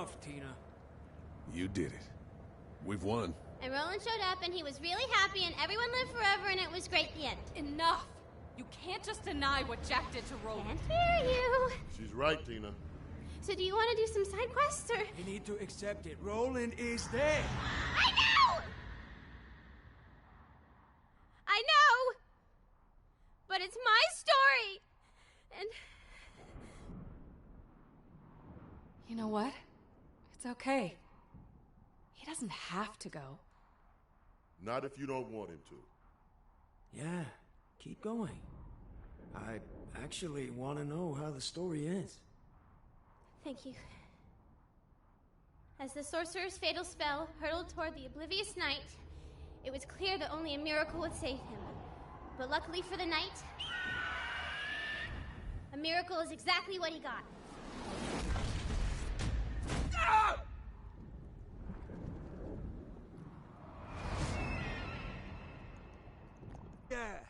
enough, Tina. You did it. We've won. And Roland showed up, and he was really happy, and everyone lived forever, and it was great. The end. Enough! You can't just deny what Jack did to Roland. Can't hear you. She's right, Tina. So do you want to do some side quests, or...? You need to accept it. Roland is dead. I know! I know! But it's my story! And... You know what? It's okay. He doesn't have to go. Not if you don't want him to. Yeah, keep going. I actually want to know how the story ends. Thank you. As the sorcerer's fatal spell hurtled toward the oblivious night, it was clear that only a miracle would save him. But luckily for the knight, a miracle is exactly what he got. Ah! Yeah.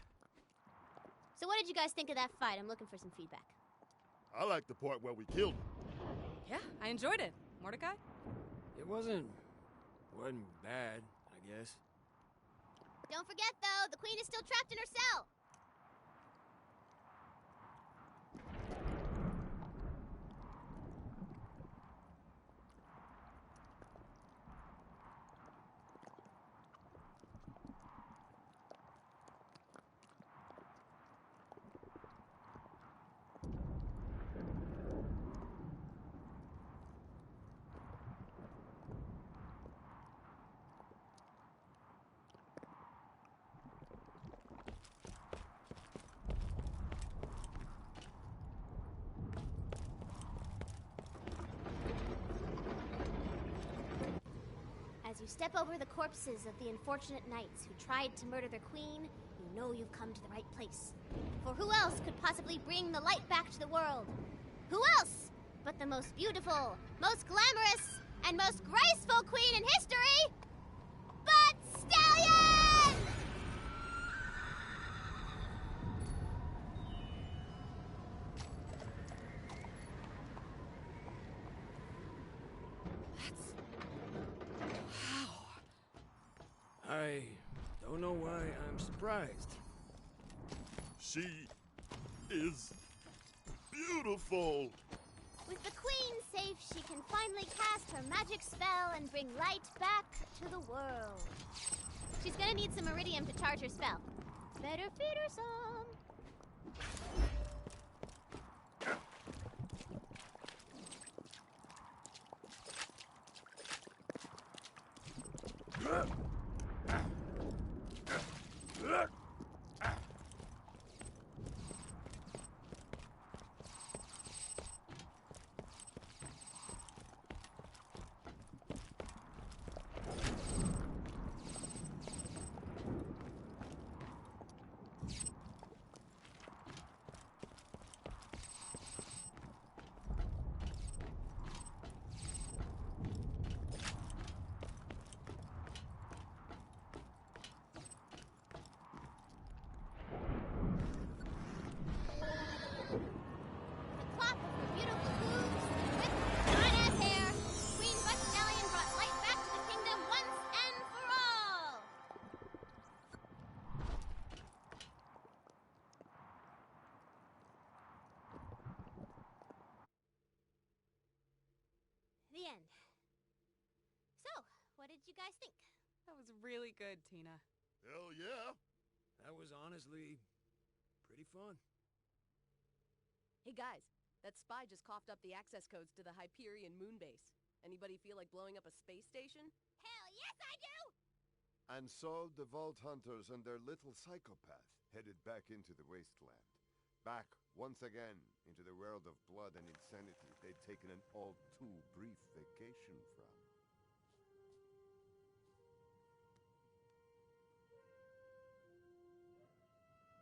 So what did you guys think of that fight? I'm looking for some feedback. I like the part where we killed him. Yeah, I enjoyed it. Mordecai? It wasn't bad, I guess. Don't forget, though, the queen is still trapped in her cell. As you step over the corpses of the unfortunate knights who tried to murder their queen, you know you've come to the right place. For who else could possibly bring the light back to the world? Who else but the most beautiful, most glamorous, and most graceful queen in history, but Stallion! I don't know why I'm surprised. She is beautiful. With the queen safe, she can finally cast her magic spell and bring light back to the world. She's gonna need some iridium to charge her spell. Better feed her some. The end. So, what did you guys think? That was really good, Tina. Hell yeah. That was honestly pretty fun. Hey guys, that spy just coughed up the access codes to the Hyperion moon base. Anybody feel like blowing up a space station? Hell yes, I do! And so the Vault Hunters and their little psychopath headed back into the wasteland. Back, once again, into the world of blood and insanity they'd taken an all too brief vacation from.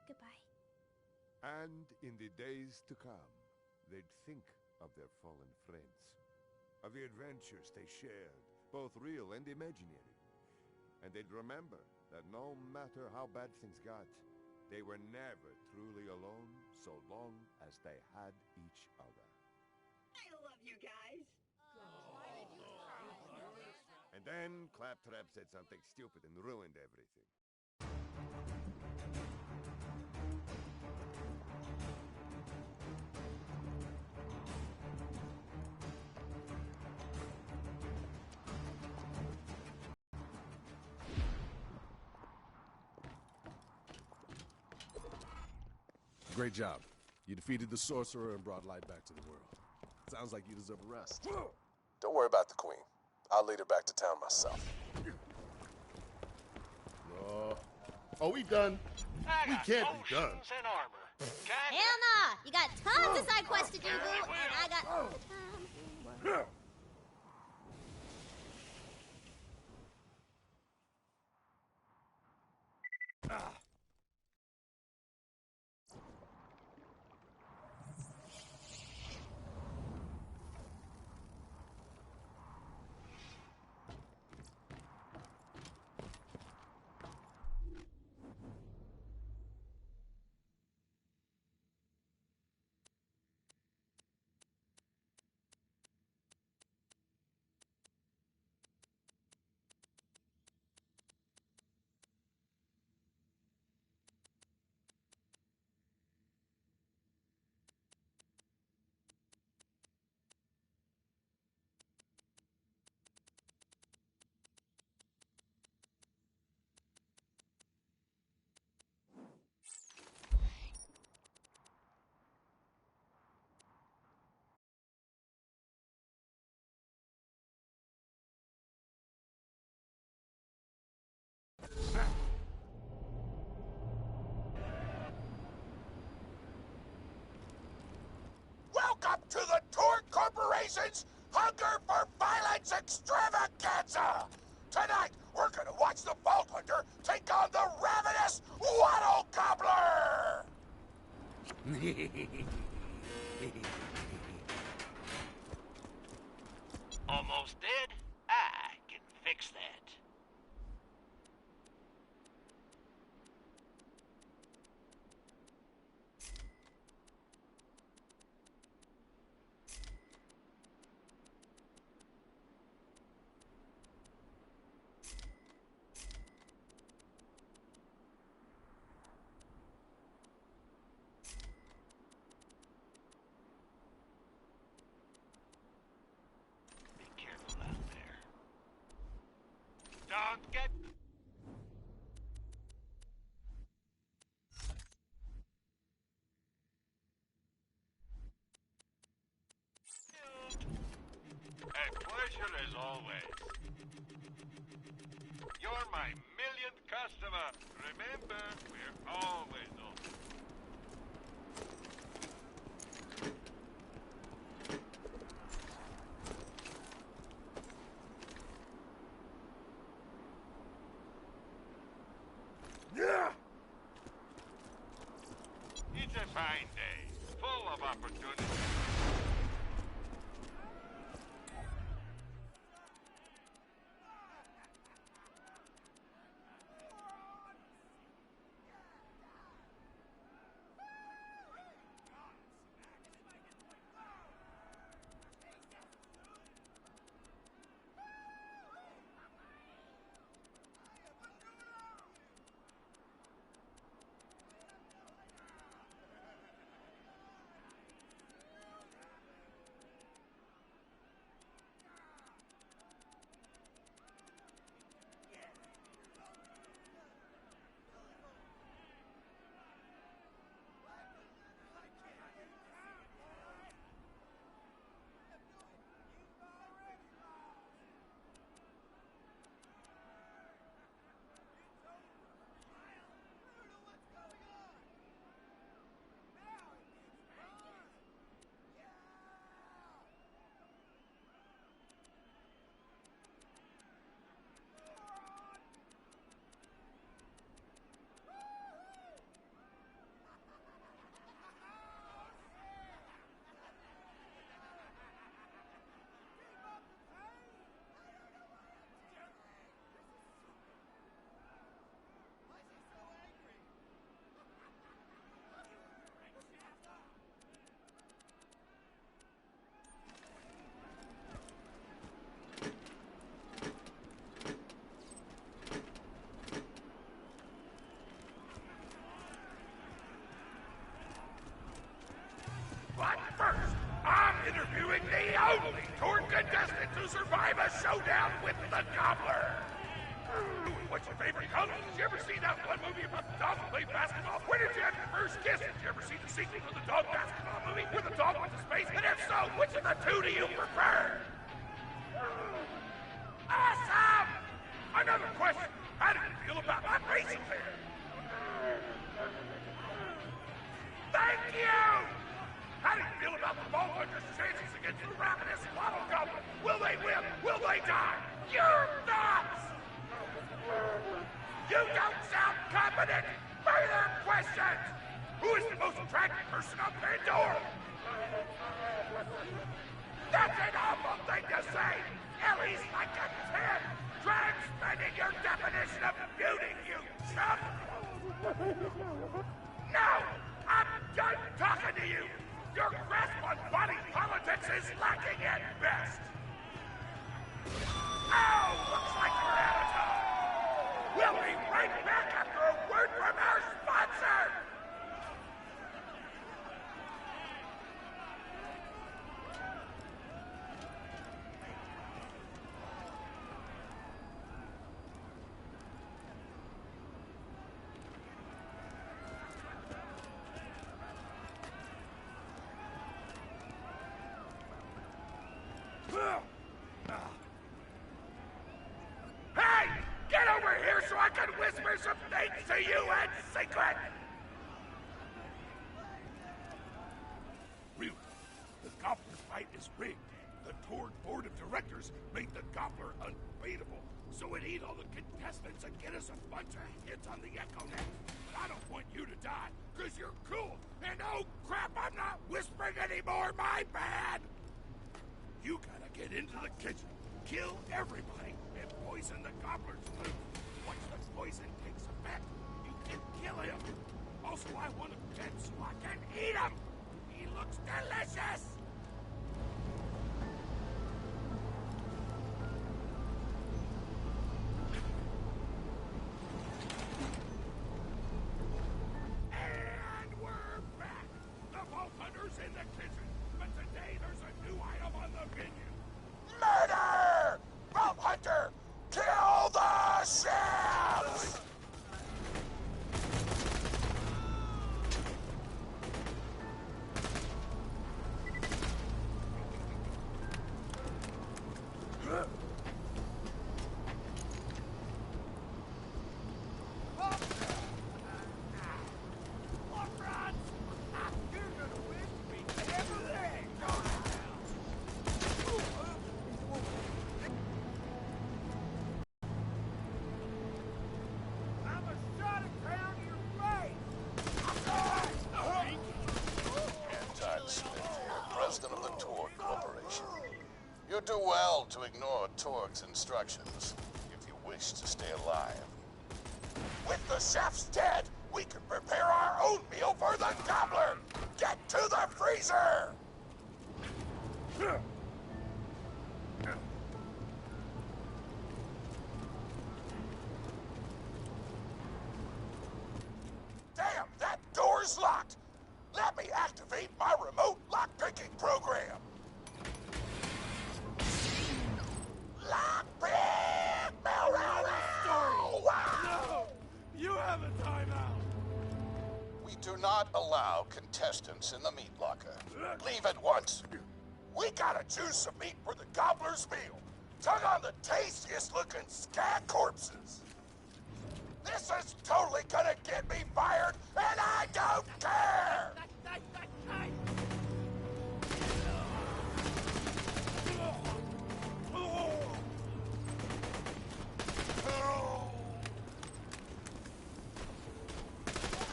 Goodbye. And in the days to come, they'd think of their fallen friends. Of the adventures they shared, both real and imaginary. And they'd remember that no matter how bad things got, they were never truly alone so long as they had each other. I love you guys. Then Claptrap said something stupid and ruined everything. Great job. You defeated the sorcerer and brought light back to the world. Sounds like you deserve a rest. Don't worry about the queen. I'll lead her back to town myself. Oh, we done? We can't be done. Hell nah! You got tons of side quests to do, boo, and I got time to work. Welcome to the Tour Corporation's Hunger for Violence Extravaganza! Tonight, we're gonna watch the Vault Hunter take on the ravenous Waddle Gobbler! Almost dead? I can fix that. Be careful out there. Don't get... A pleasure as always. You're my millionth customer. Remember, we're always open. It's a fine day, full of opportunity. showdown with the Gobbler! What's your favorite color? Did you ever see that one movie about the dog who played basketball? When did you have your first kiss? Did you ever see the sequel to the dog basketball movie where the dog went to space? And if so, which of the two do you prefer? Awesome! Another question. How do you feel about my facial hair? Thank you! How do you feel about the Vault Hunter's chances against the ravenous Bottle Goblin? Will they win? Will they die? Your thoughts! You don't sound confident! Further questions! Who is the most attractive person on Pandora? That's an awful thing to say! Ellie's like a 10! Try expanding your definition of beauty, you chump! No! I'm done talking to you! Your grasp on body politics is lacking at best! Oh, looks like we're out of time! We'll be right back after a word from our sponsor! Hey! Get over here so I can whisper some things to you in secret! Really? The Gobbler fight is rigged. The Torg board of directors made the Gobbler unbeatable, so it eat all the contestants and get us a bunch of hits on the Echo Net. But I don't want you to die, because you're cool. And oh crap, I'm not whispering anymore, my bad! You gotta get into the kitchen, kill everybody, and poison the Gobbler's food. Once the poison takes effect, you can kill him. Also, I want him dead so I can eat him. He looks delicious. And we're back. The Vault Hunter's in the kitchen, but today there's a new item on the menu. Murder! Vault Hunter! Kill the ships! President of the Torg Corporation. You do well to ignore Torg's instructions if you wish to stay alive. With the chefs dead, we can prepare our own meal for the Gobbler! Get to the freezer! Damn, that door's locked! Let me activate my remote lock-picking program! Lock-pick! No! You have a timeout! We do not allow contestants in the meat locker. Leave at once. We gotta choose some meat for the Gobbler's meal. Tug on the tastiest-looking scat corpses. This is totally gonna get me fired, and I don't care!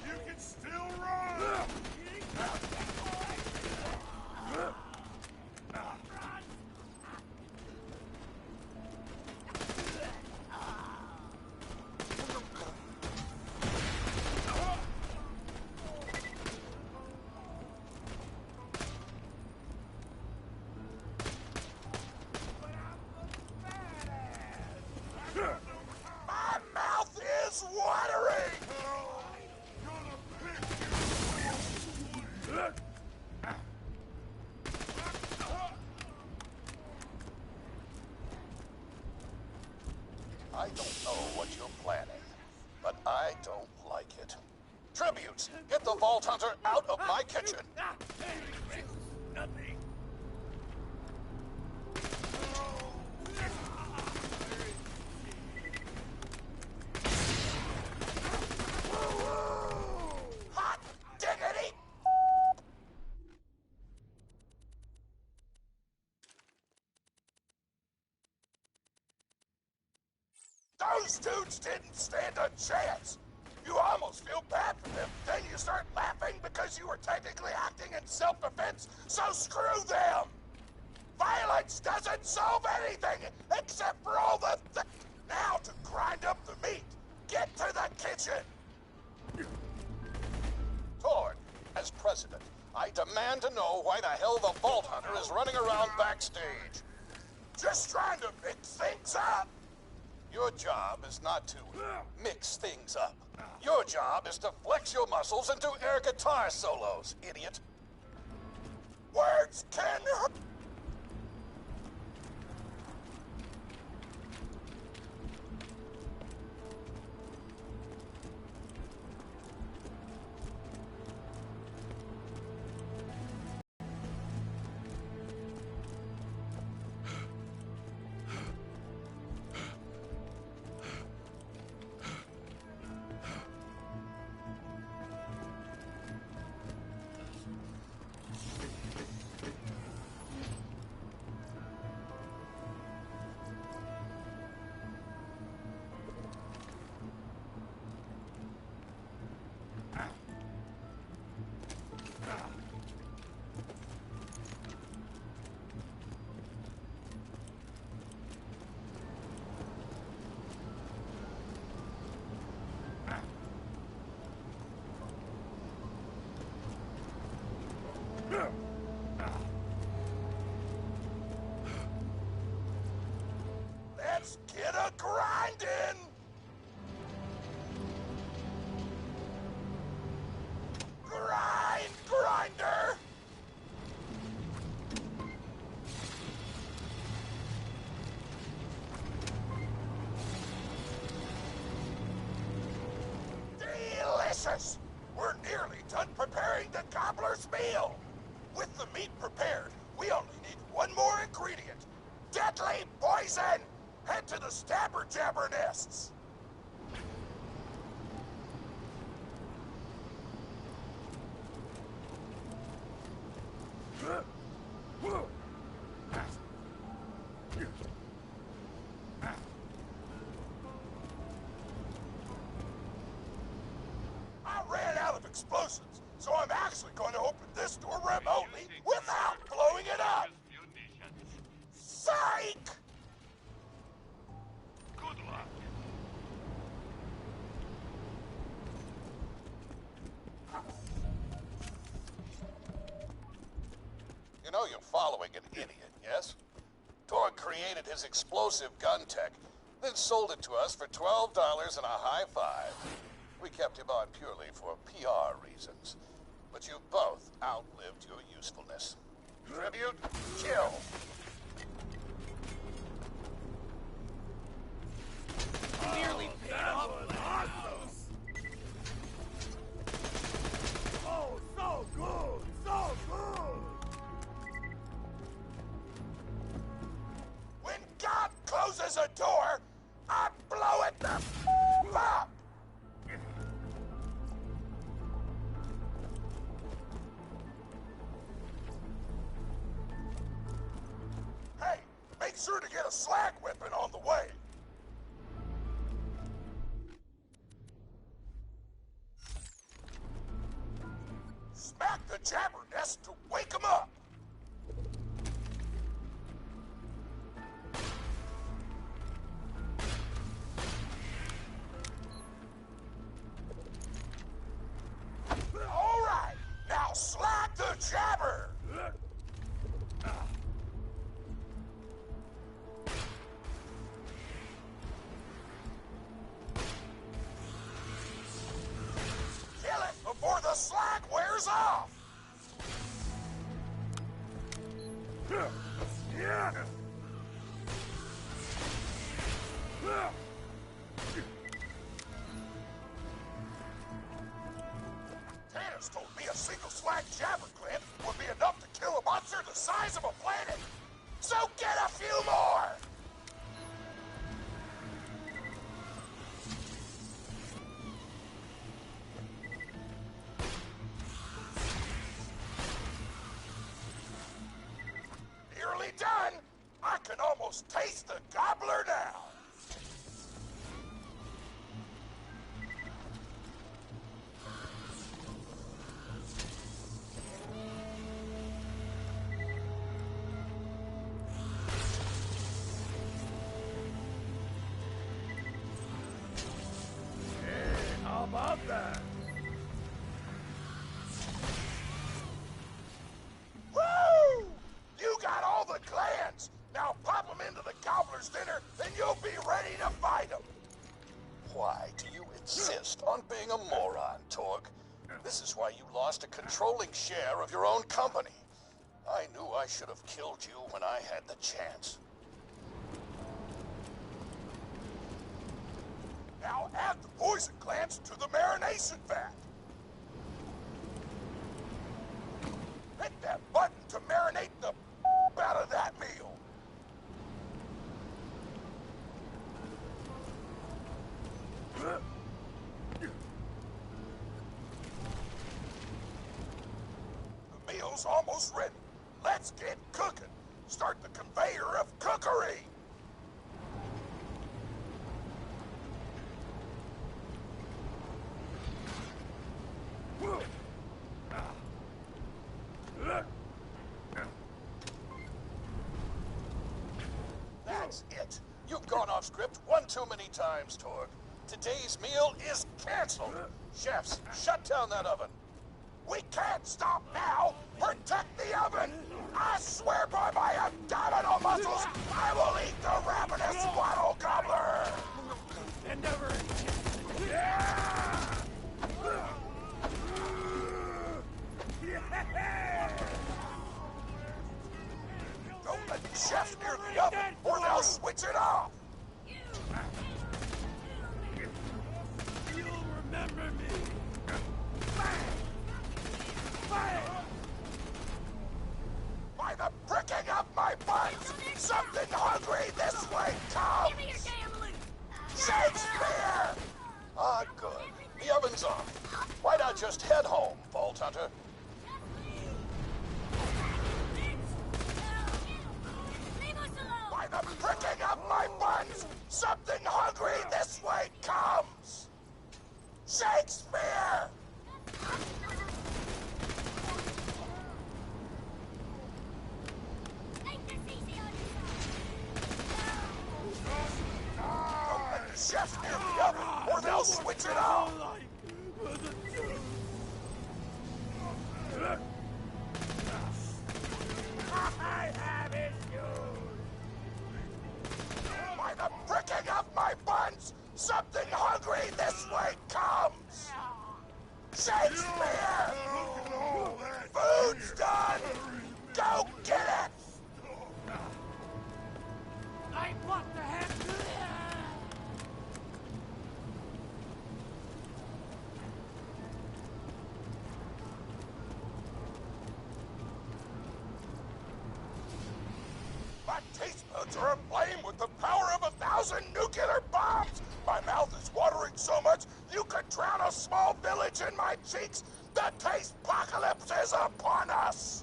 You can still run! I don't know what you're planning, but I don't like it. Tributes, get the Vault Hunter out of my kitchen! Nothing. Hot diggity! Those dudes didn't stand a chance! You almost feel bad for them, then you start laughing because you were technically acting in self-defense, so screw them! Violence doesn't solve anything except for all the Now to grind up the meat! Get to the kitchen! Tord, as president, I demand to know why the hell the Vault Hunter is running around backstage. Just trying to mix things up! Your job is not to mix things up. Your job is to flex your muscles and do air guitar solos, idiot. Words can hurt. Let's get a grindin'! Grind, grinder! Delicious! We're nearly done preparing the gobbler's meal! With the meat prepared, we only need one more ingredient. Deadly poison! Head to the Stabber Jabber nests! I ran out of explosives, so I'm actually going to open this door remotely without blowing it up! Psych! Good luck. You know you're following an idiot, yes? Tord created his explosive gun tech, then sold it to us for $12 and a high five. We kept him on purely for PR reasons. But you both outlived your usefulness. Tribute, kill! Nearly paid off. Awesome. Oh, so good, so good. When God closes a door, I blow it the up! Hey, make sure to get a slag weapon on the way. Smack the jabber nest to wake him up! All right, now slack the jabber! Kill it before the slack wears off! almost taste the gobbler now. How about that? Woo! You got all the glands! Now pop them into the gobbler's dinner, and you'll be ready to fight them! Why do you insist on being a moron, Torg? This is why you lost a controlling share of your own company. I knew I should have killed you when I had the chance. Now add the poison glands to the marination vat. Hit that button to marinate the out of that meal. The meal's almost ready. Let's get cooking. Start the conveyor of cookery. That's it. You've gone off script one too many times, Torg. Today's meal is canceled. Chefs, shut down that oven. We can't stop now! Protect the oven! I swear by my abdominal muscles, I will eat the ravenous waddle gobbler! And never Don't let the chefs near the oven, or they'll switch it off! You'll remember me! By the pricking of my buns, something hungry this way comes! Give me your damn loot! Shakespeare! Ah, good. The oven's off. Why not just head home, Vault Hunter? By the pricking of my buns, something hungry this way comes! Shakespeare! Don't let the chefs near the oven, or they'll switch it off! I have issues! By the pricking of my buns, something hungry this way comes! Shakespeare! Food's done! Go get it! What the heck? My taste buds are aflame with the power of 1,000 nuclear bombs! My mouth is watering so much you could drown a small village in my cheeks! The taste apocalypse is upon us!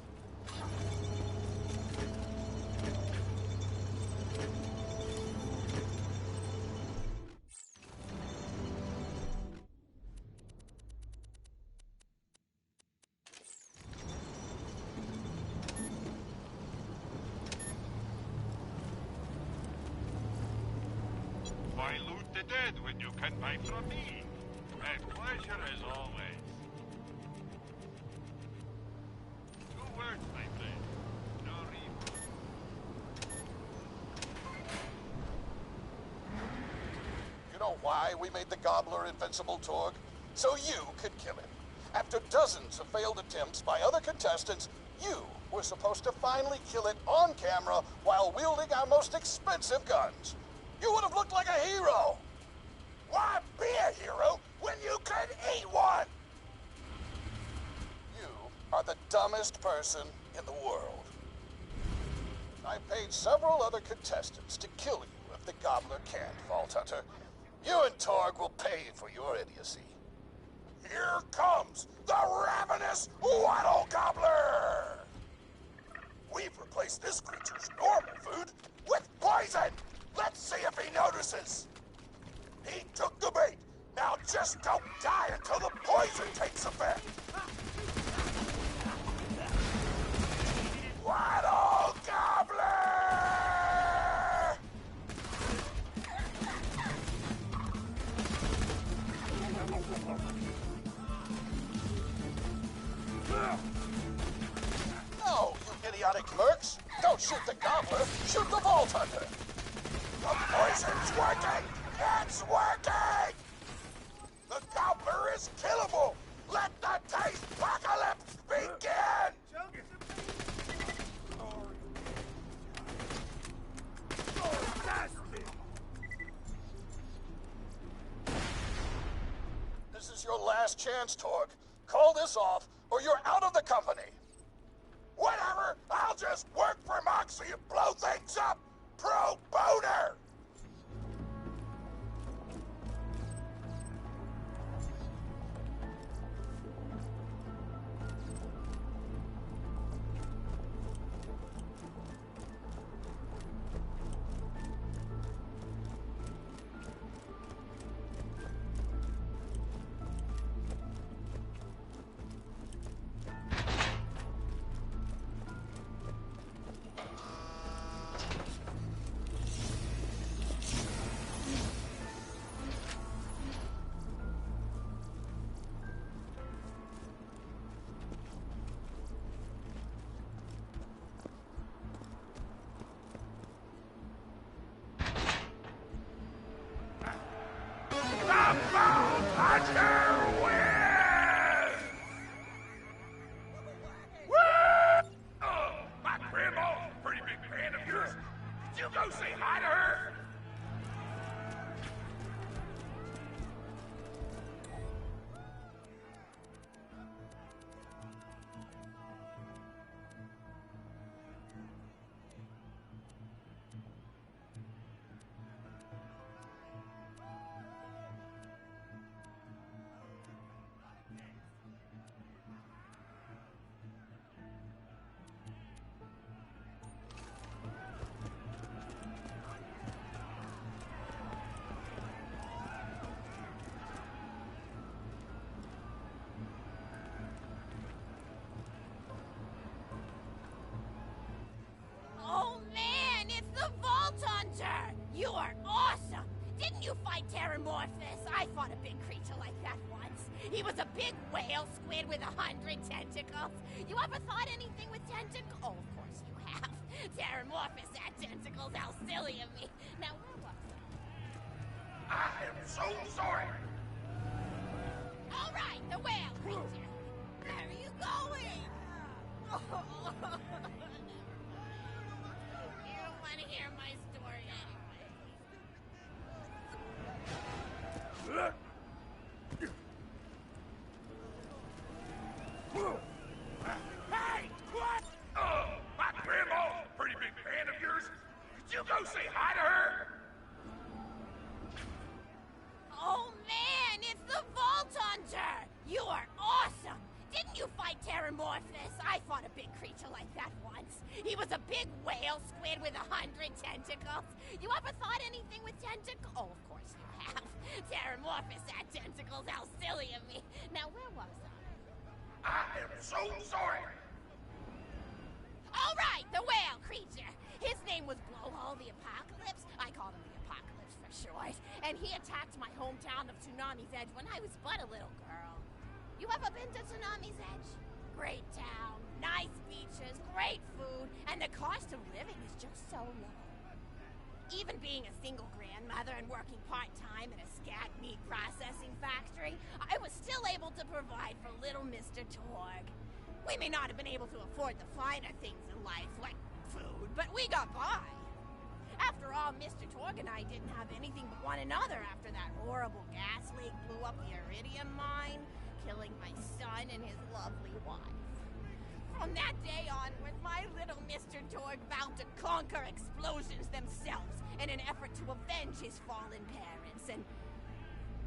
Why loot the dead when you can buy from me? A pleasure as always. 2 words, my friend. No reason. You know why we made the Gobbler invincible, Torg? So you could kill him. After dozens of failed attempts by other contestants, you were supposed to finally kill it on camera while wielding our most expensive guns. You would have looked like a hero! Why be a hero when you could eat one? You are the dumbest person in the world. I paid several other contestants to kill you if the Gobbler can't, Vault Hunter. You and Torg will pay for your idiocy. Here comes the ravenous waddle gobbler! We've replaced this creature's normal food with poison! Let's see if he notices! He took the bait! Now just don't die until the poison takes effect! Waddle Gobbler! No, you idiotic mercs! Don't shoot the gobbler, shoot the Vault Hunter! The poison's working! It's working! The gobbler is killable! Let the taste apocalypse begin! This is your last chance, Torg. Call this off, or you're out of the company! Whatever! I'll just work for Moxie and blow things up! Pro boner! My grandma's a pretty big fan of yours. Could you go say hi to her? Oh man, it's the Vault Hunter! You are awesome! Didn't you fight Terramorphous? I fought a big creature like that once. He was a big whale squid with 100 tentacles. You ever thought anything with tentacles? Oh, of course you have. Terramorphous had tentacles, how silly of me. Now, where was I? I am so sorry. All right, the whale creature. Where are you going? You don't want to hear my story anyway. Hey, what? My grandma's a pretty big fan of yours. Could you go say hi to her? Oh man, it's the Vault Hunter! You are awesome! Didn't you fight Terramorphous? I fought a big creature like that once. He was a big whale squid with 100 tentacles. You ever thought anything with tentacles? Oh, of course you have. Terramorphous had tentacles, how silly of me. Now, where was I? I am so sorry. All right, the whale creature. His name was Blowhole the Apocalypse. I called him the Apocalypse for short. And he attacked my hometown of Tsunami's Edge when I was but a little girl. You ever been to Tsunami's Edge? Great town, nice beaches, great food, and the cost of living is just so low. Even being a single grandmother and working part-time in a scat meat processing factory, I was still able to provide for little Mr. Torg. We may not have been able to afford the finer things in life, like food, but we got by. After all, Mr. Torg and I didn't have anything but one another after that horrible gas leak blew up the iridium mine, killing my son and his lovely wife. From that day onward, my little Mr. Torg vowed to conquer explosions themselves in an effort to avenge his fallen parents, and...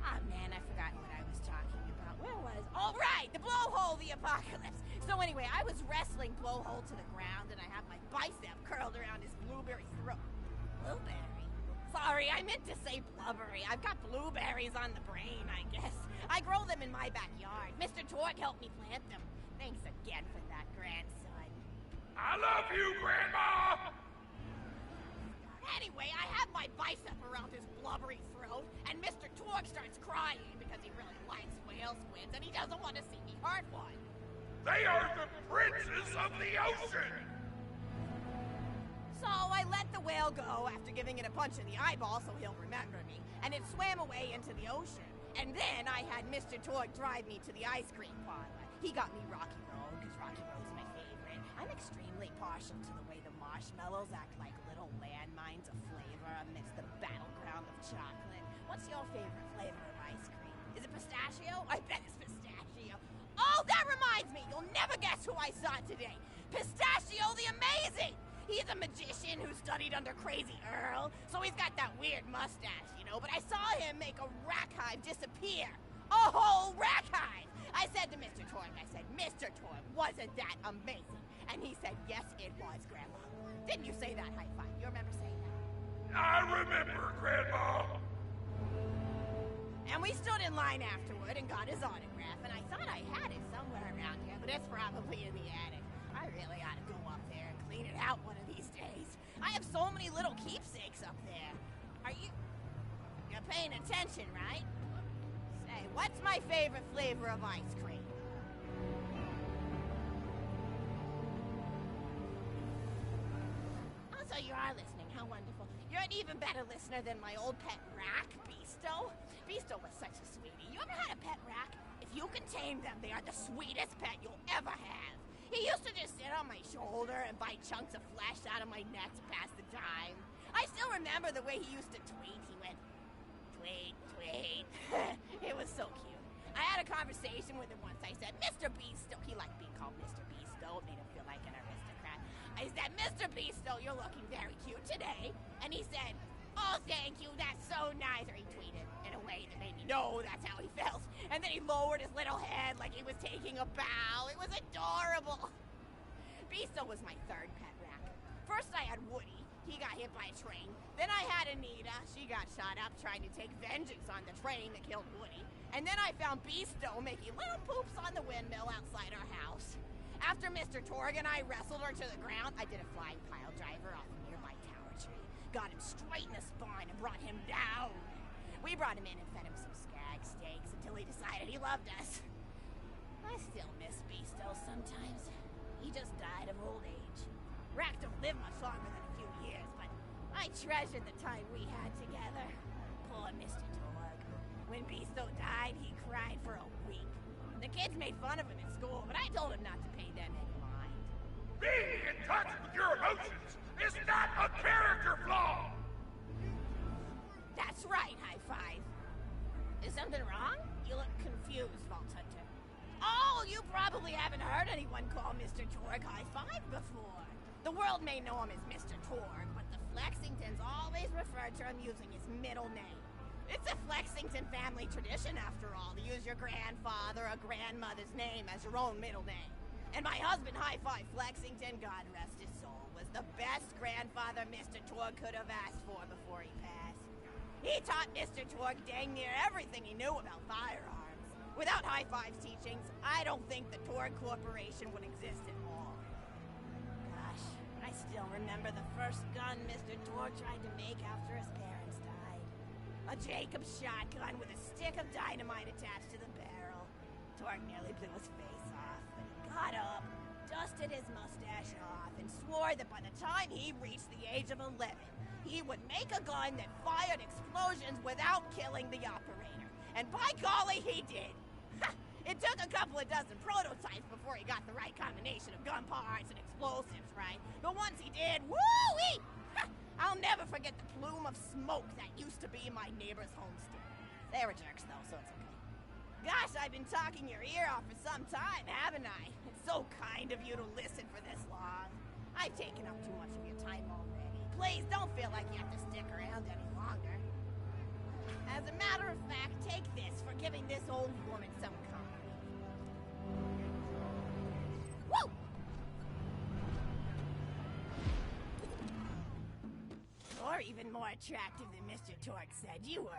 Ah, man, I forgot what I was talking about. Where was... All right, the Blowhole the Apocalypse! So anyway, I was wrestling Blowhole to the ground, and I had my bicep curled around his blueberry throat. Blueberry? Sorry, I meant to say blubbery. I've got blueberries on the brain, I guess. I grow them in my backyard. Mr. Torque helped me plant them. Thanks again for that, grandson. I love you, Grandma! Anyway, I have my bicep around his blubbery throat, and Mr. Torque starts crying because he really likes whale squids, and he doesn't want to see me hurt one. They are the princes of the ocean! So I let the whale go after giving it a punch in the eyeball so he'll remember me, and it swam away into the ocean. And then I had Mr. Torque drive me to the ice cream parlor. He got me Rocky Road, because Rocky Road's my favorite. I'm extremely partial to the way the marshmallows act like little landmines of flavor amidst the battleground of chocolate. What's your favorite flavor of ice cream? Is it pistachio? I bet it's pistachio. Oh, that reminds me! You'll never guess who I saw today! Pistachio the Amazing! He's a magician who studied under Crazy Earl, so he's got that weird mustache, you know, but I saw him make a rack hive disappear. A whole rack hive! I said to Mr. Torque, Mr. Torque, wasn't that amazing? And he said, yes, it was, Grandma. Didn't you say that, High Five? You remember saying that? I remember, Grandma! And we stood in line afterward and got his autograph, and I thought I had it somewhere around here, but it's probably in the attic. I really ought to go up there and clean it out one of these days. I have so many little keepsakes up there. You're paying attention, right? Say, what's my favorite flavor of ice cream? Oh, so you are listening. How wonderful. You're an even better listener than my old pet rack, Beasto. Beasto was such a sweetie. You ever had a pet rack? If you can tame them, they are the sweetest pet you'll ever have. He used to just sit on my shoulder and bite chunks of flesh out of my neck to pass the time. I still remember the way he used to tweet. He went, tweet, tweet. It was so cute. I had a conversation with him once. I said, Mr. Beasto. He liked being called Mr. Beasto. It made him feel like an aristocrat. I said, Mr. Beasto, you're looking very cute today. And he said, oh, thank you. That's so nice. Or he tweeted in a way that made me know that's how he felt. And then he lowered his little head like he was taking a bow. It was adorable. Beasto was my third pet rack. First I had Woody. He got hit by a train. Then I had Anita. She got shot up trying to take vengeance on the train that killed Woody. And then I found Beasto making little poops on the windmill outside our house. After Mr. Torgue and I wrestled her to the ground, I did a flying pile driver off a nearby tower tree. Got him straight in the spine and brought him down. We brought him in and fed him some skag steaks until he decided he loved us. I still miss Beasto sometimes. He just died of old age. Rack don't live much longer than a few years, but I treasured the time we had together. Poor Mr. Torgue. When Beasto died, he cried for a week. The kids made fun of him at school, but I told him not to pay them any mind. Being in touch with your emotions is not a character flaw! That's right, High Five. Is something wrong? You look confused, Vault Hunter. Oh, you probably haven't heard anyone call Mr. Torgue High Five before. The world may know him as Mr. Torgue, but the Flexingtons always refer to him using his middle name. It's a Flexington family tradition, after all, to use your grandfather or grandmother's name as your own middle name. And my husband, High Five Flexington, God rest his soul, was the best grandfather Mr. Torgue could have asked for before he passed. He taught Mr. Torgue dang near everything he knew about firearms. Without High Five's teachings, I don't think the Torgue Corporation would exist at all. Gosh, I still remember the first gun Mr. Torgue tried to make after his parents died. A Jacobs shotgun with a stick of dynamite attached to the barrel. Torgue nearly blew his face off, but he got up, dusted his mustache off, and swore that by the time he reached the age of 11, he would make a gun that fired explosions without killing the operator. And by golly, he did. It took a couple of dozen prototypes before he got the right combination of gun parts and explosives, right? But once he did, woo-wee! I'll never forget the plume of smoke that used to be my neighbor's homestead. They were jerks, though, so it's okay. Gosh, I've been talking your ear off for some time, haven't I? It's so kind of you to listen for this long. I've taken up too much of your time already. Please don't feel like you have to stick around any longer. As a matter of fact, take this for giving this old woman some company. Woo! Or even more attractive than Mr. Torque said you were.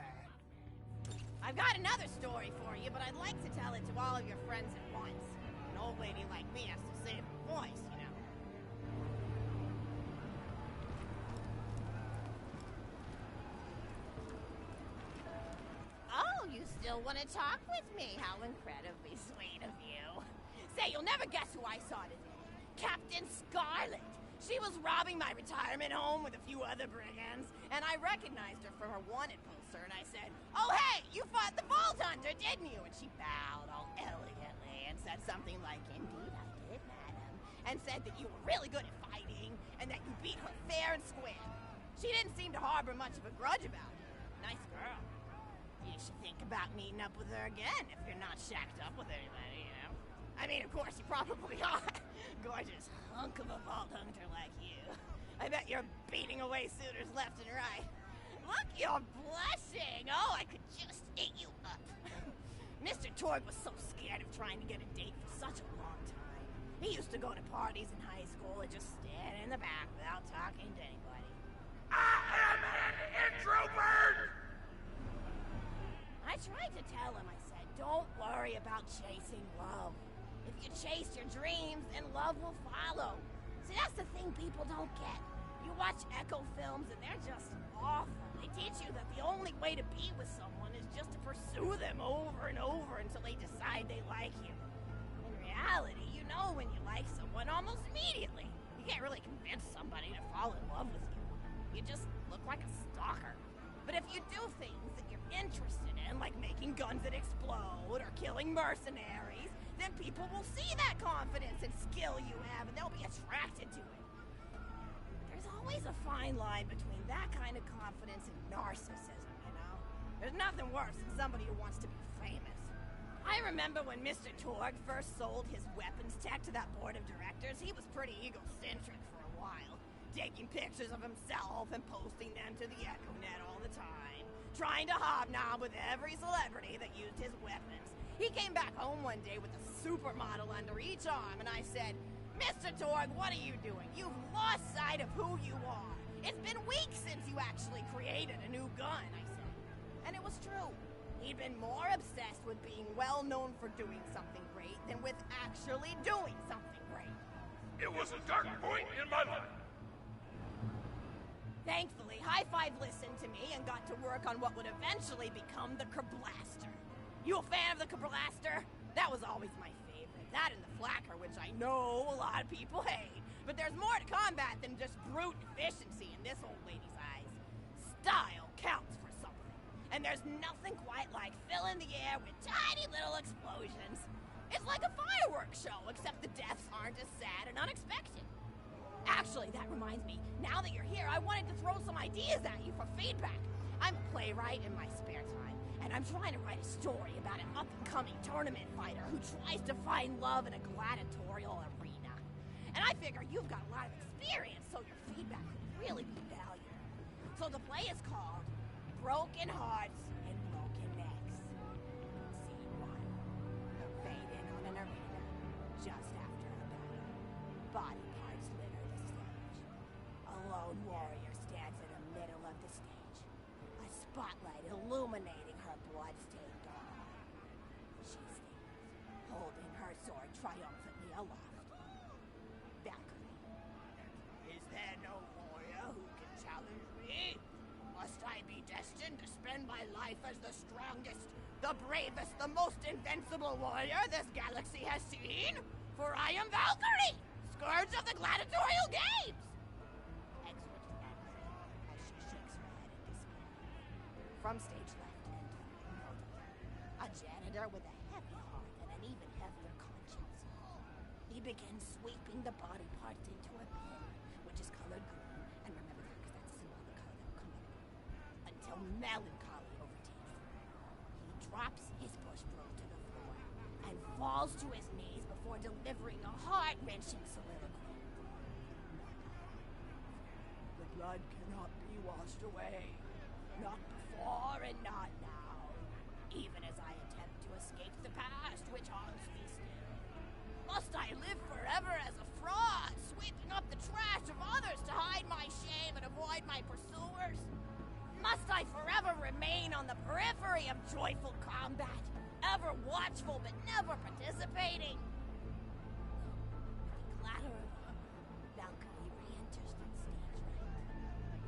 I've got another story for you, but I'd like to tell it to all of your friends at once. An old lady like me has to save her voice, you know. Oh, you still want to talk with me? How incredibly sweet of you. Say, you'll never guess who I saw today. Captain Scarlet. She was robbing my retirement home with a few other brigands, and I recognized her from her wanted poster, and I said, "Oh, hey, you fought the Vault Hunter, didn't you?" And she bowed all elegantly and said something like, "Indeed I did, madam," and said that you were really good at fighting, and that you beat her fair and square. She didn't seem to harbor much of a grudge about it. Nice girl. You should think about meeting up with her again if you're not shacked up with anybody, you know? I mean, of course, you probably are. Gorgeous hunk of a Vault Hunter like you. I bet you're beating away suitors left and right. Look, you're blushing. Oh, I could just eat you up. Mr. Torgue was so scared of trying to get a date for such a long time. He used to go to parties in high school and just stand in the back without talking to anybody. I am an introvert! I tried to tell him, I said, don't worry about chasing love. If you chase your dreams, then love will follow. See, that's the thing people don't get. You watch Echo films and they're just awful. They teach you that the only way to be with someone is just to pursue them over and over until they decide they like you. In reality, you know when you like someone almost immediately. You can't really convince somebody to fall in love with you. You just look like a stalker. But if you do things that you're interested in, like making guns that explode or killing mercenaries, then people will see that confidence and skill you have, and they'll be attracted to it. There's always a fine line between that kind of confidence and narcissism, you know? There's nothing worse than somebody who wants to be famous. I remember when Mr. Torgue first sold his weapons tech to that board of directors, he was pretty egocentric for a while, taking pictures of himself and posting them to the EchoNet all the time, trying to hobnob with every celebrity that used his weapons. He came back home one day with a supermodel under each arm, and I said, "Mr. Torgue, what are you doing? You've lost sight of who you are. It's been weeks since you actually created a new gun," I said. And it was true. He'd been more obsessed with being well known for doing something great than with actually doing something great. It was a dark point in my life. Thankfully, High Five listened to me and got to work on what would eventually become the Kerblaster. You a fan of the Kerblaster? That was always my favorite. That and the Flacker, which I know a lot of people hate. But there's more to combat than just brute efficiency in this old lady's eyes. Style counts for something. And there's nothing quite like filling the air with tiny little explosions. It's like a fireworks show, except the deaths aren't as sad and unexpected. Actually, that reminds me, now that you're here, I wanted to throw some ideas at you for feedback. I'm a playwright in my spare time, and I'm trying to write a story about an up-and-coming tournament fighter who tries to find love in a gladiatorial arena. And I figure you've got a lot of experience, so your feedback could really be valuable. So the play is called Broken Hearts and Broken Necks. Scene 1. Fade in on an arena, just after a battle. Body parts litter the stage. A lone warrior stands in the middle of the stage. A spotlight illuminating her blood-stained arm. She stands, holding her sword triumphantly aloft. Balcony. Is there no warrior who can challenge me? Must I be destined to spend my life as the strongest, the bravest, the most invincible warrior this galaxy has seen? For I am Valkyrie, scourge of the gladiatorial games! Excellent fantasy, as she shakes her head in despair. From stage left, enter Noda, a janitor with a heavy heart and an even heavier conscience. He begins sweeping the body parts into a bin, which is colored green, and remember that because that's a symbol of the color that will come up, until melancholy overtakes him. He drops his bush broom to the floor and falls to his knees before delivering a heart-wrenching soliloquy. The blood cannot be washed away. Not before and not now. Even as I attempt to escape the past which haunts me still. Must I live forever as a fraud, sweeping up the trash of others to hide my shame and avoid my pursuers? Must I forever remain on the periphery of joyful combat, ever watchful but never participating? The clatter of Valkyrie re-enters from stage right.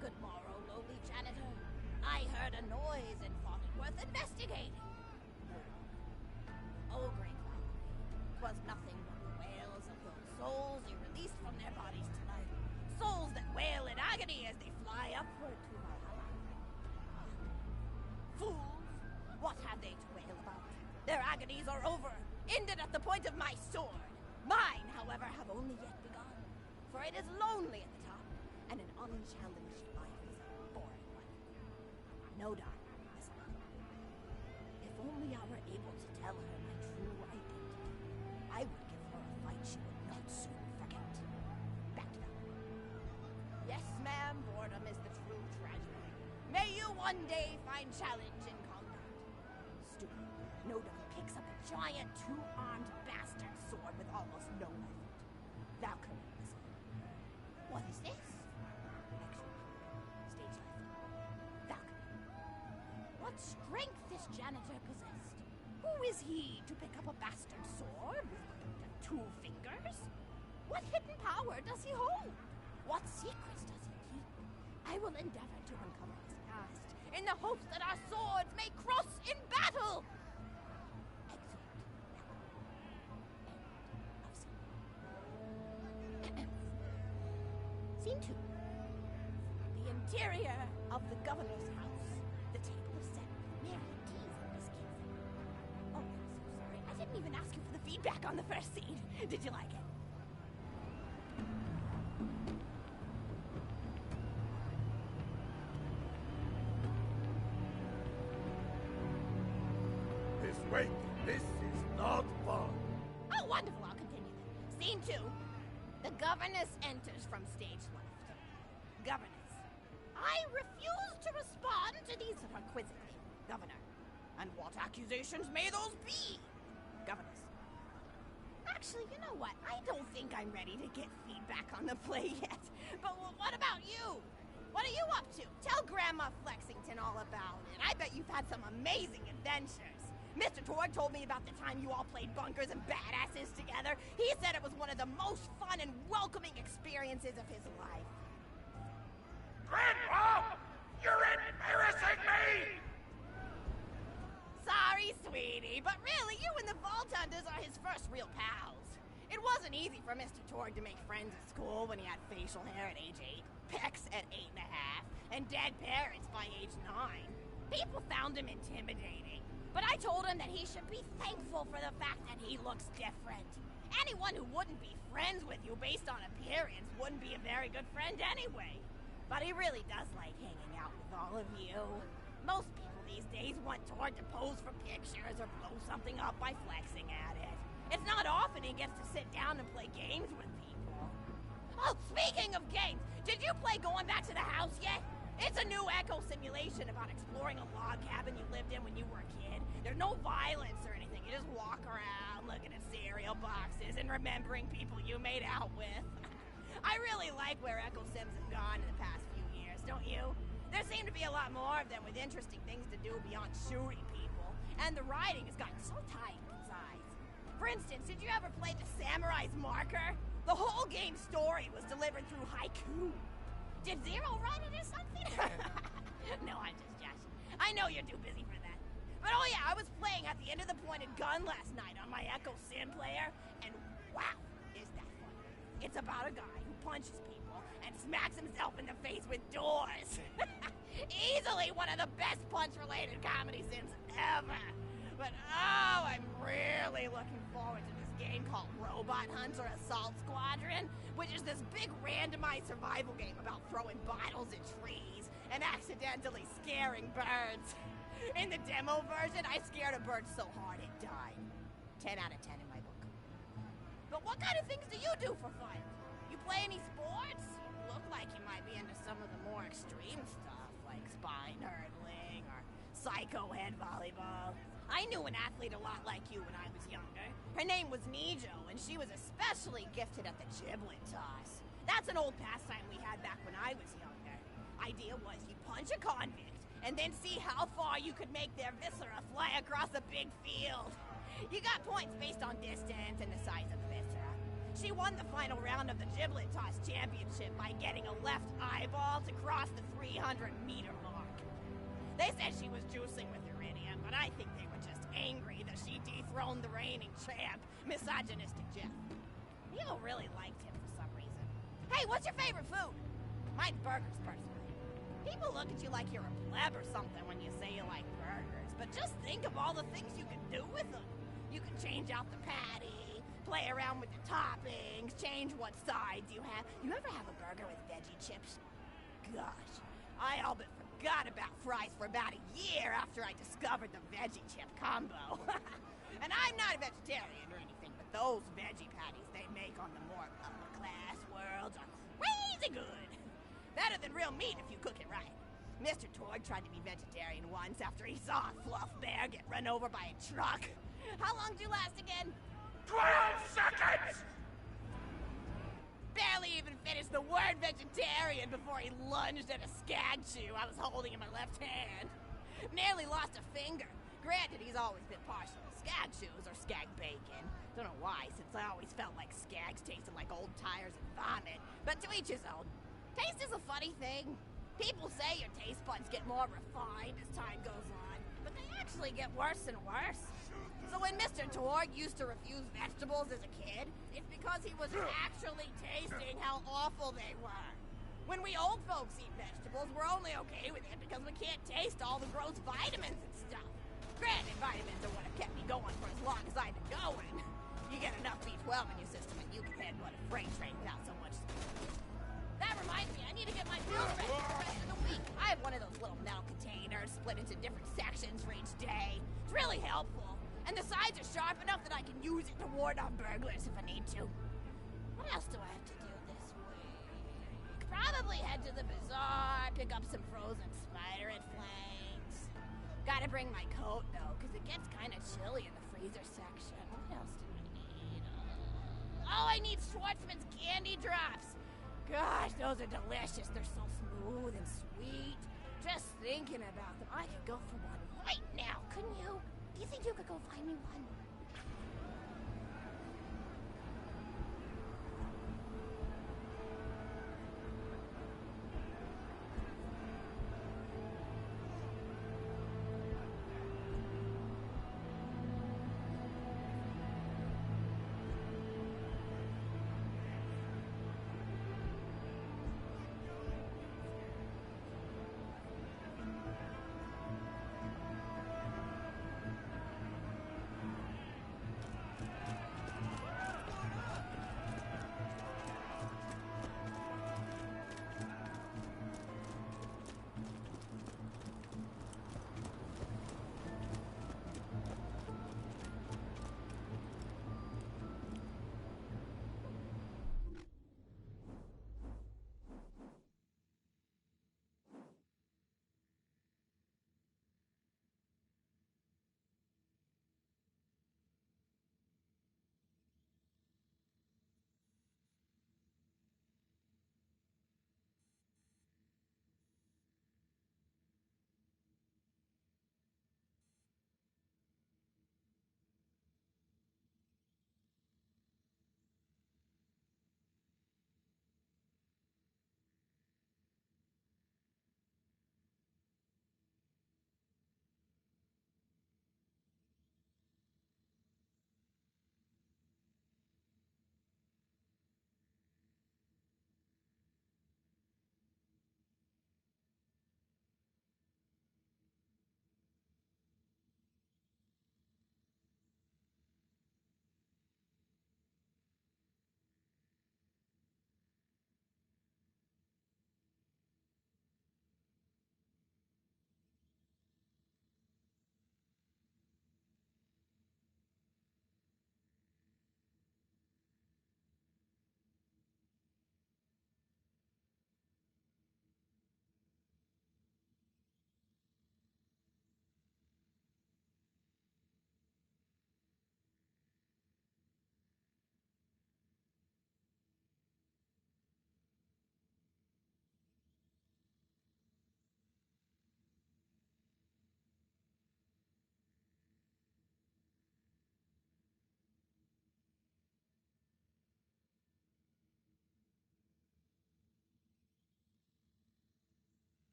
Good morrow, lowly janitor. I heard a noise and thought it worth investigating. Oh, great Valkyrie, 'twas nothing but the wails of those souls you released from their bodies tonight. Souls that wail in agony as they fly upward to Valhalla. Fools! What have they to wail about? Their agonies are over, ended at the point of my sword. Mine, however, have only yet begun. For it is lonely at the top, and an unchallenged life is a boring one. No doubt, Miss Valkyrie. If only I were able to tell her my true identity, I would give her a fight she would not soon forget. Back to them. Yes, ma'am, boredom is the true treasure. May you one day find challenge in combat. Stupid, no doubt picks up a giant two-armed bastard sword with almost no effort. Valkyrie, listen. What is this? Stage left. Valkyrie. What strength this janitor possessed? Who is he to pick up a bastard sword with two fingers? What hidden power does he hold? What secrets does he keep? I will endeavor to uncover his past, in the hopes that our swords may cross in battle! Scene 2. The interior of the governor's house. The table is set with merry teas and biscuits. Oh, I'm so sorry. I didn't even ask you for the feedback on the first scene. Did you like it? Wait, this is not fun. Oh, wonderful. I'll continue then. Scene 2. The governess enters from stage left. Governess. I refuse to respond to these requisitions. Governor. And what accusations may those be? Governess. Actually, you know what? I don't think I'm ready to get feedback on the play yet. But what about you? What are you up to? Tell Grandma Flexington all about it. I bet you've had some amazing adventures. Mr. Torg told me about the time you all played bunkers and badasses together. He said it was one of the most fun and welcoming experiences of his life. Grandpa! You're embarrassing me! Sorry, sweetie, but really, you and the Vault Hunters are his first real pals. It wasn't easy for Mr. Torg to make friends at school when he had facial hair at age 8, pecs at 8.5, and dead parents by age 9. People found him intimidating. But I told him that he should be thankful for the fact that he looks different. Anyone who wouldn't be friends with you based on appearance wouldn't be a very good friend anyway. But he really does like hanging out with all of you. Most people these days want Torg to pose for pictures or blow something up by flexing at it. It's not often he gets to sit down and play games with people. Oh, speaking of games, did you play Going Back to the House yet? It's a new echo simulation about exploring a log cabin you lived in when you were a kid. There's no violence or anything. You just walk around looking at cereal boxes and remembering people you made out with. I really like where Echo Sims have gone in the past few years, don't you? There seem to be a lot more of them with interesting things to do beyond shooting people. And the writing has gotten so tight and concise. For instance, did you ever play The Samurai's Marker? The whole game's story was delivered through haiku. Did Zero write it or something? No, I'm just joshing. I know you're too busy for that. But oh yeah, I was playing at the end of the pointed gun last night on my Echo Sim player, and wow, is that fun. It's about a guy who punches people and smacks himself in the face with doors. Easily one of the best punch-related comedy sims ever. But oh, I'm really looking forward to this game called Robot Hunter Assault Squadron, which is this big randomized survival game about throwing bottles at trees and accidentally scaring birds. In the demo version, I scared a bird so hard it died. 10 out of 10 in my book. But what kind of things do you do for fun? You play any sports? You look like you might be into some of the more extreme stuff, like spine hurdling or psycho head volleyball. I knew an athlete a lot like you when I was younger. Her name was Nijo, and she was especially gifted at the giblet toss. That's an old pastime we had back when I was younger. Idea was you punch a convict, and then see how far you could make their viscera fly across a big field. You got points based on distance and the size of the viscera. She won the final round of the giblet toss championship by getting a left eyeball to cross the 300-meter mark. They said she was juicing with iridium, but I think they were just angry that she dethroned the reigning champ, misogynistic Jeff. People really liked him for some reason. Hey, what's your favorite food? Mine's burgers, personally. People look at you like you're a pleb or something when you say you like burgers, but just think of all the things you can do with them. You can change out the patty, play around with the toppings, change what sides you have. You ever have a burger with veggie chips? Gosh, I all but forgot about fries for about a year after I discovered the veggie chip combo. And I'm not a vegetarian or anything, but those veggie patties they make on the more upper-class worlds are crazy good. Better than real meat if you cook it right. Mr. Torg tried to be vegetarian once after he saw a fluff bear get run over by a truck. How long did you last again? 12 seconds! Barely even finished the word vegetarian before he lunged at a skag chew I was holding in my left hand. Nearly lost a finger. Granted, he's always been partial to skag chews or skag bacon. Don't know why, since I always felt like skags tasted like old tires and vomit. But to each his own. Taste is a funny thing. People say your taste buds get more refined as time goes on, but they actually get worse and worse. So when Mr. Torg used to refuse vegetables as a kid, it's because he was actually tasting how awful they were. When we old folks eat vegetables, we're only okay with it because we can't taste all the gross vitamins and stuff. Granted, vitamins are what have kept me going for as long as I've been going. You get enough B12 in your system and you can headbutt a freight train without so much. That reminds me, I need to get my bills ready for the rest of the week. I have one of those little metal containers split into different sections for each day. It's really helpful. And the sides are sharp enough that I can use it to ward off burglars if I need to. What else do I have to do this week? Probably head to the bazaar, pick up some frozen spider-head flanks. Gotta bring my coat, though, because it gets kind of chilly in the freezer section. What else do I need? Oh, I need Schwartzman's candy drops. Gosh, those are delicious. They're so smooth and sweet. Just thinking about them. I could go for one right now, couldn't you? Do you think you could go find me one?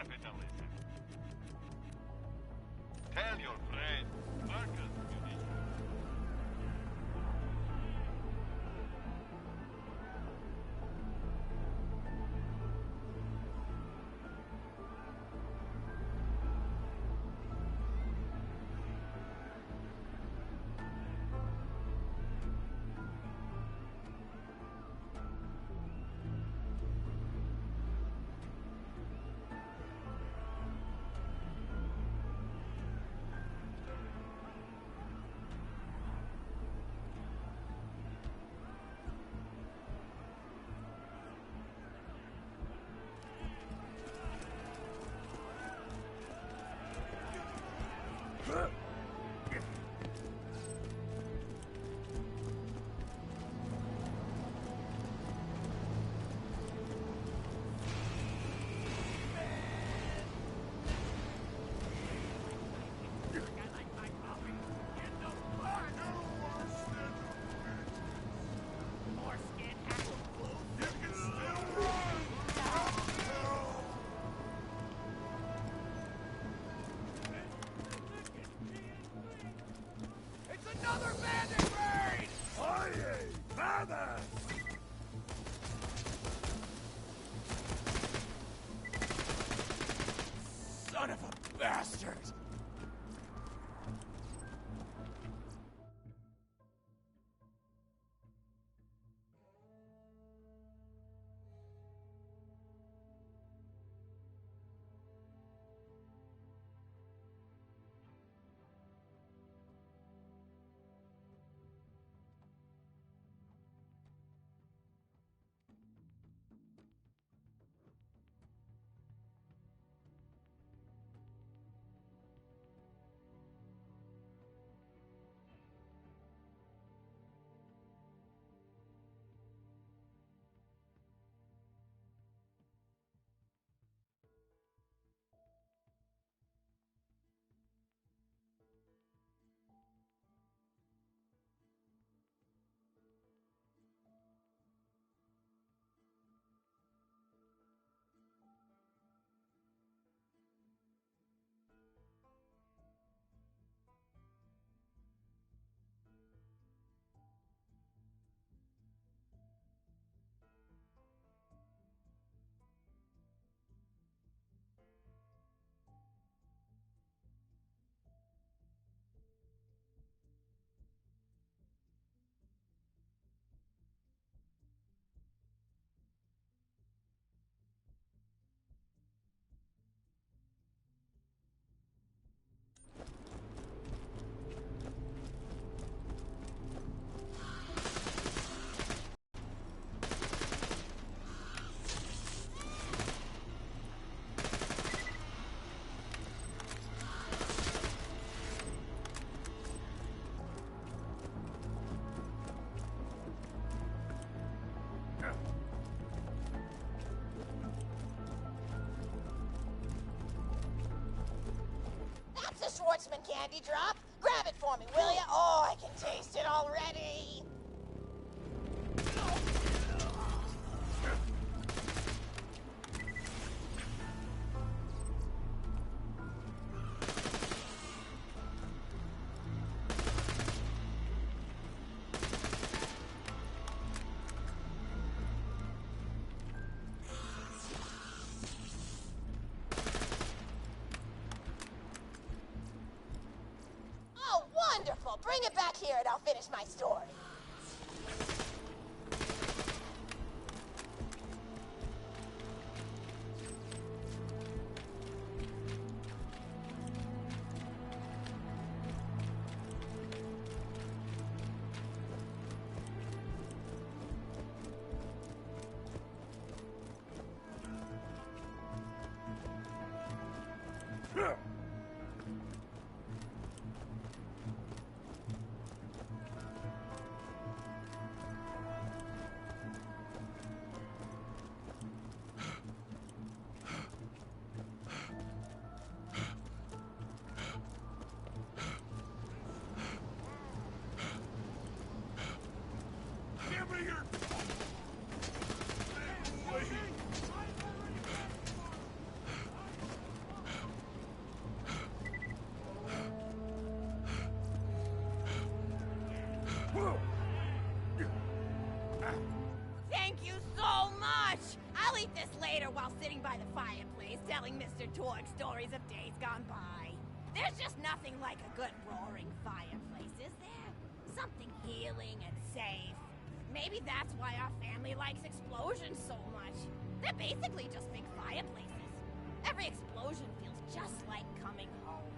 capitalism. Tell your friends, workers' union. Another bandit raid! Oye, vamos! Son of a bastard! That's a Schwartzman candy drop. Grab it for me, will ya? Oh, I can taste it already. Oh, wonderful. Bring it back here and I'll finish my story. I'll eat this later while sitting by the fireplace telling Mr. Torg stories of days gone by. There's just nothing like a good roaring fireplace, is there? Something healing and safe. Maybe that's why our family likes explosions so much. They're basically just big fireplaces. Every explosion feels just like coming home.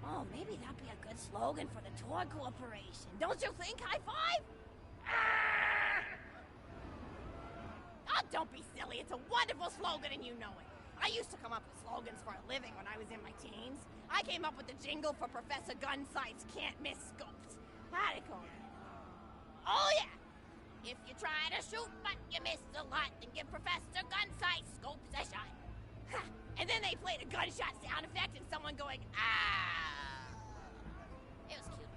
Oh, maybe that'd be a good slogan for the Torg Corporation. Don't you think, High Five? Oh, don't be silly. It's a wonderful slogan and you know it. I used to come up with slogans for a living when I was in my teens. I came up with the jingle for Professor Gunsight's Can't Miss Scopes. How'd it go? Oh, yeah. If you try to shoot but you miss a lot, then give Professor Gunsight Scopes a shot. Ha! And then they played a gunshot sound effect and someone going, ah. It was cute.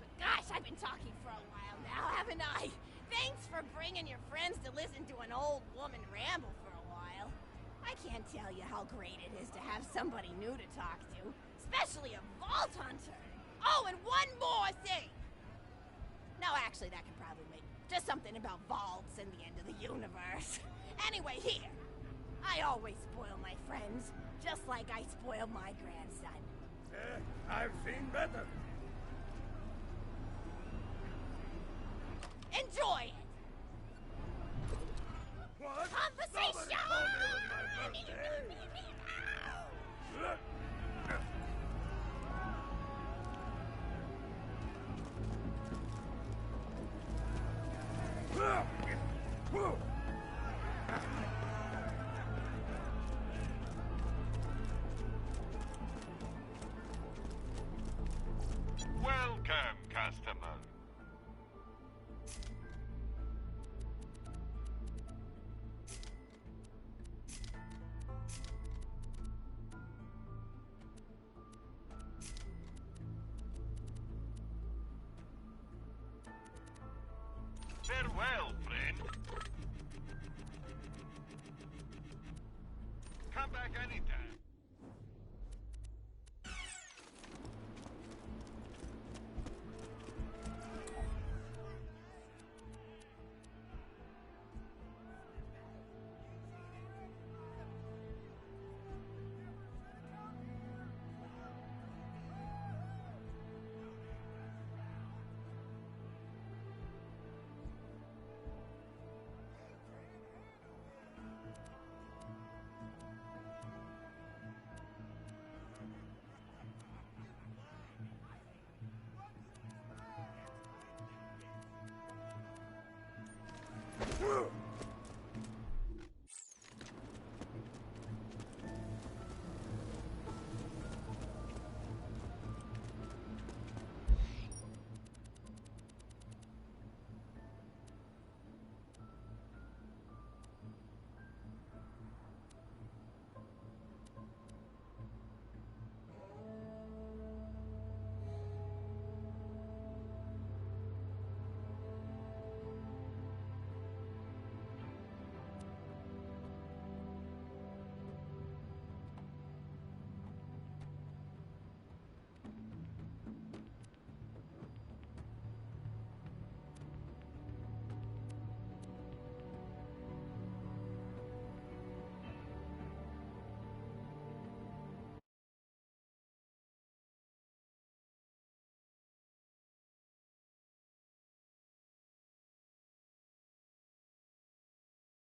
But gosh, I've been talking for a while now, haven't I? Thanks for bringing your friends to listen to an old woman ramble for a while. I can't tell you how great it is to have somebody new to talk to, especially a vault hunter. Oh, and one more thing. No, actually, that could probably make just something about vaults and the end of the universe. Anyway, here. I always spoil my friends, just like I spoiled my grandson. I've seen better. Enjoy it! What? Conversation! Somebody told me it was my birthday. Welcome, customer. Farewell, friend. Come back anytime.